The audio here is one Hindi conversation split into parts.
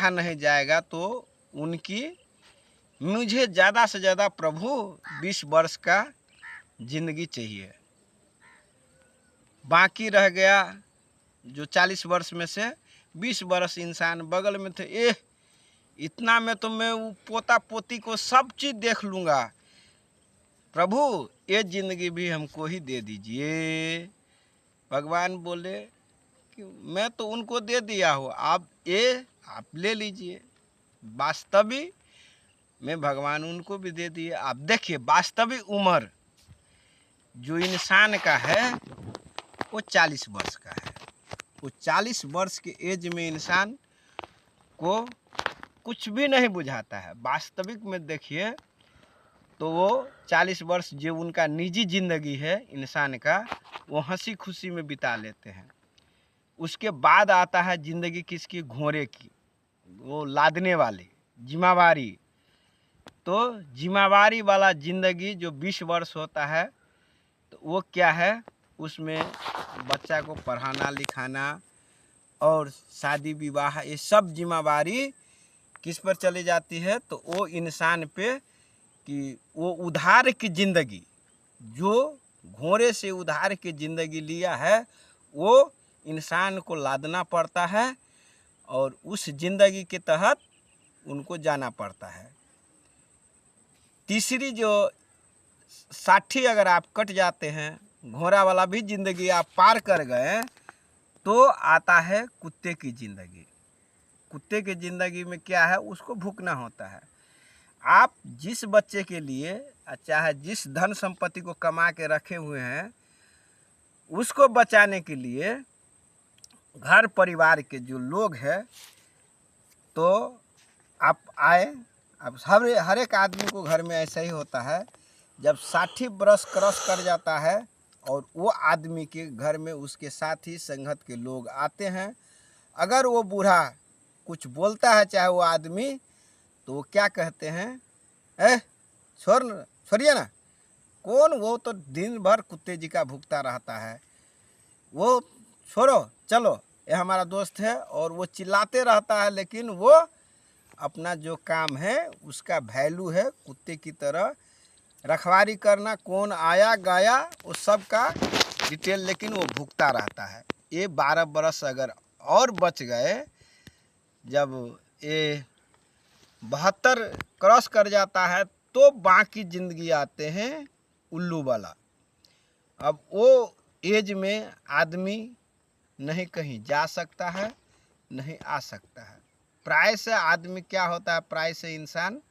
रहा नहीं जाएगा तो उनकी मुझे ज़्यादा से ज़्यादा प्रभु 20 वर्ष का जिंदगी चाहिए। बाकी रह गया जो 40 वर्ष में से 20 वर्ष इंसान बगल में थे, इतना में तो मैं वो पोता पोती को सब चीज़ देख लूँगा, प्रभु ये जिंदगी भी हमको ही दे दीजिए। भगवान बोले कि मैं तो उनको दे दिया हूँ, आप ले लीजिए। वास्तविक में भगवान उनको भी दे दिए। आप देखिए वास्तविक उम्र जो इंसान का है वो 40 वर्ष का है। वो 40 वर्ष के एज में इंसान को कुछ भी नहीं बुझाता है। वास्तविक में देखिए तो वो 40 वर्ष जो उनका निजी जिंदगी है इंसान का, वो हंसी खुशी में बिता लेते हैं। उसके बाद आता है जिंदगी किसकी? घोड़े की, वो लादने वाले, जिम्मेवारी। तो जिम्मेवारी वाला जिंदगी जो 20 वर्ष होता है तो वो क्या है? उसमें बच्चा को पढ़ाना लिखाना और शादी विवाह, ये सब जिम्मेवारी किस पर चली जाती है? तो वो इंसान पे कि वो उधार की ज़िंदगी, जो घोड़े से उधार की ज़िंदगी लिया है, वो इंसान को लादना पड़ता है और उस ज़िंदगी के तहत उनको जाना पड़ता है। तीसरी जो 60 अगर आप कट जाते हैं, घोड़ा वाला भी ज़िंदगी आप पार कर गए, तो आता है कुत्ते की ज़िंदगी। कुत्ते की ज़िंदगी में क्या है? उसको भूखना होता है। आप जिस बच्चे के लिए चाहे जिस धन संपत्ति को कमा के रखे हुए हैं, उसको बचाने के लिए घर परिवार के जो लोग हैं, तो आप आए। अब हर एक आदमी को घर में ऐसा ही होता है, जब 60 वर्ष क्रॉस कर जाता है और वो आदमी के घर में उसके साथी संगत के लोग आते हैं, अगर वो बूढ़ा कुछ बोलता है चाहे वो आदमी, तो वो क्या कहते हैं? छोड़िए ना, कौन वो तो दिन भर कुत्ते जी का भुगता रहता है, वो छोड़ो, चलो ये हमारा दोस्त है। और वो चिल्लाते रहता है, लेकिन वो अपना जो काम है उसका वैल्यू है कुत्ते की तरह रखवाली करना, कौन आया गया वो सब का डिटेल, लेकिन वो भुगता रहता है। ये 12 बरस अगर और बच गए, जब ये 72 क्रॉस कर जाता है, तो बाकी ज़िंदगी आते हैं उल्लू वाला। अब वो एज में आदमी नहीं कहीं जा सकता है, नहीं आ सकता है। प्राय से आदमी क्या होता है? प्राय से इंसान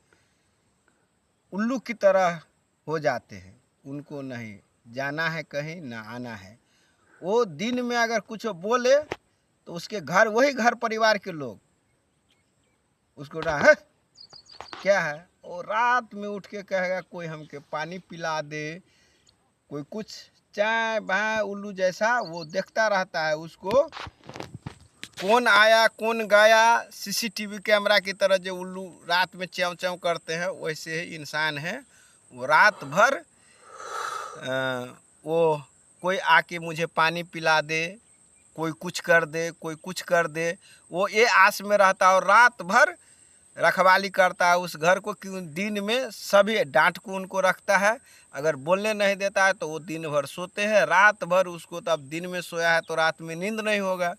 उल्लू की तरह हो जाते हैं, उनको नहीं जाना है कहीं, ना आना है। वो दिन में अगर कुछ बोले तो उसके घर, वही घर परिवार के लोग उसको है क्या है, वो रात में उठ के कहेगा कोई हमके पानी पिला दे, कोई कुछ चाय भाई, उल्लू जैसा वो देखता रहता है। उसको कौन आया कौन गया, सीसीटीवी कैमरा की तरह जो उल्लू रात में च्यों च्यों करते हैं, वैसे ही इंसान है। वो रात भर वो कोई आके मुझे पानी पिला दे, कोई कुछ कर दे, कोई कुछ कर दे, वो ये आस में रहता है और रात भर रखवाली करता है उस घर को। क्यों? दिन में सभी डांट को उनको रखता है, अगर बोलने नहीं देता है तो वो दिन भर सोते हैं, रात भर उसको, तो अब दिन में सोया है तो रात में नींद नहीं होगा।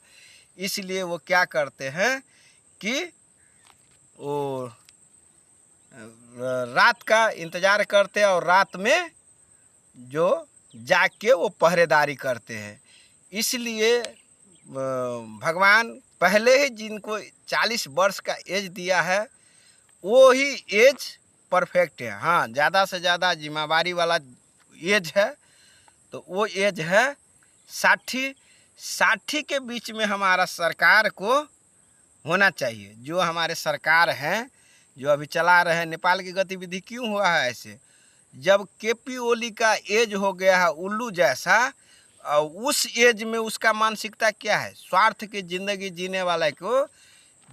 इसलिए वो क्या करते हैं कि वो रात का इंतज़ार करते हैं और रात में जो जाग के वो पहरेदारी करते हैं। इसलिए भगवान पहले ही जिनको 40 वर्ष का एज दिया है, वो ही एज परफेक्ट है। हाँ, ज़्यादा से ज़्यादा जिम्मेवारी वाला एज है तो वो एज है 60। 60 के बीच में हमारा सरकार को होना चाहिए। जो हमारे सरकार हैं, जो अभी चला रहे हैं, नेपाल की गतिविधि क्यों हुआ है ऐसे? जब केपी ओली का एज हो गया है उल्लू जैसा, उस एज में उसका मानसिकता क्या है? स्वार्थ की ज़िंदगी जीने वाले को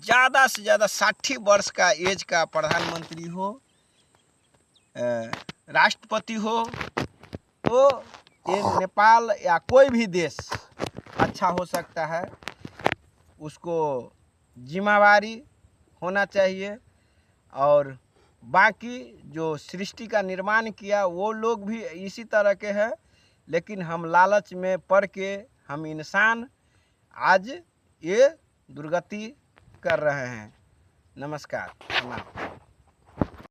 ज़्यादा से ज़्यादा 60 वर्ष का एज का प्रधानमंत्री हो, राष्ट्रपति हो, तो ये नेपाल या कोई भी देश अच्छा हो सकता है। उसको जिम्मेवारी होना चाहिए। और बाकी जो सृष्टि का निर्माण किया वो लोग भी इसी तरह के हैं, लेकिन हम लालच में पड़ के हम इंसान आज ये दुर्गति कर रहे हैं। नमस्कार।